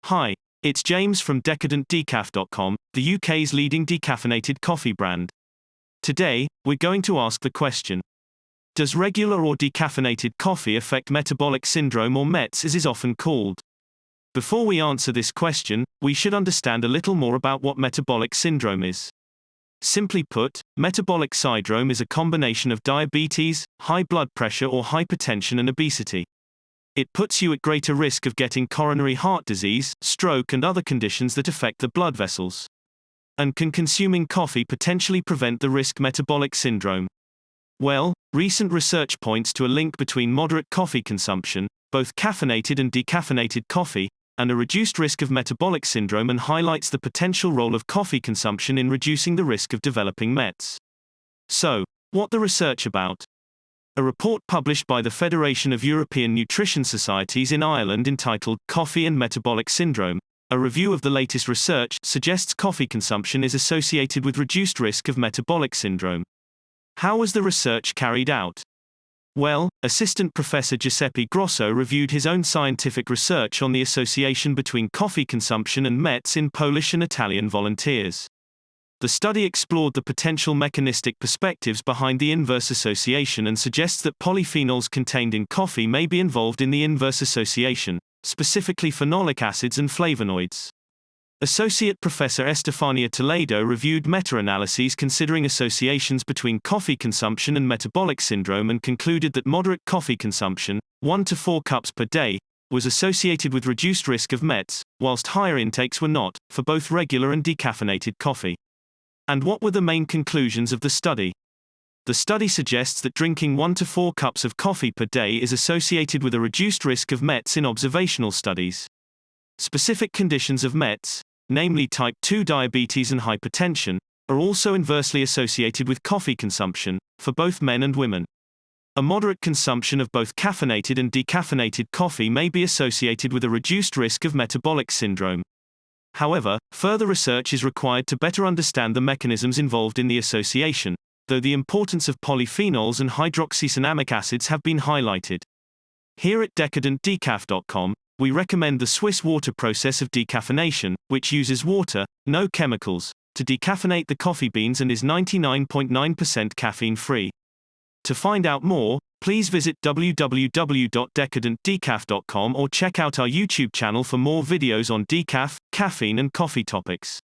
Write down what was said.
Hi, it's James from decaf.com, the UK's leading decaffeinated coffee brand. Today, we're going to ask the question: does regular or decaffeinated coffee affect metabolic syndrome, or MetS as is often called? Before we answer this question, we should understand a little more about what metabolic syndrome is. Simply put, metabolic syndrome is a combination of diabetes, high blood pressure or hypertension and obesity. It puts you at greater risk of getting coronary heart disease, stroke and other conditions that affect the blood vessels. And can consuming coffee potentially prevent the risk metabolic syndrome? Well, recent research points to a link between moderate coffee consumption, both caffeinated and decaffeinated coffee, and a reduced risk of metabolic syndrome, and highlights the potential role of coffee consumption in reducing the risk of developing MetS. So, what the research about? A report published by the Federation of European Nutrition Societies in Ireland entitled Coffee and Metabolic Syndrome, a review of the latest research, suggests coffee consumption is associated with reduced risk of metabolic syndrome. How was the research carried out? Well, Assistant Professor Giuseppe Grosso reviewed his own scientific research on the association between coffee consumption and MetS in Polish and Italian volunteers. The study explored the potential mechanistic perspectives behind the inverse association and suggests that polyphenols contained in coffee may be involved in the inverse association, specifically phenolic acids and flavonoids. Associate Professor Estefania Toledo reviewed meta-analyses considering associations between coffee consumption and metabolic syndrome and concluded that moderate coffee consumption, 1 to 4 cups per day, was associated with reduced risk of MetS, whilst higher intakes were not, for both regular and decaffeinated coffee. And what were the main conclusions of the study? The study suggests that drinking 1 to 4 cups of coffee per day is associated with a reduced risk of MetS in observational studies. Specific conditions of MetS, namely type 2 diabetes and hypertension, are also inversely associated with coffee consumption, for both men and women. A moderate consumption of both caffeinated and decaffeinated coffee may be associated with a reduced risk of metabolic syndrome. However, further research is required to better understand the mechanisms involved in the association, though the importance of polyphenols and hydroxycinnamic acids have been highlighted. Here at decaf.com, we recommend the Swiss water process of decaffeination, which uses water, no chemicals, to decaffeinate the coffee beans and is 99.9% caffeine-free. To find out more, please visit www.decaf.com or check out our YouTube channel for more videos on decaf, caffeine and coffee topics.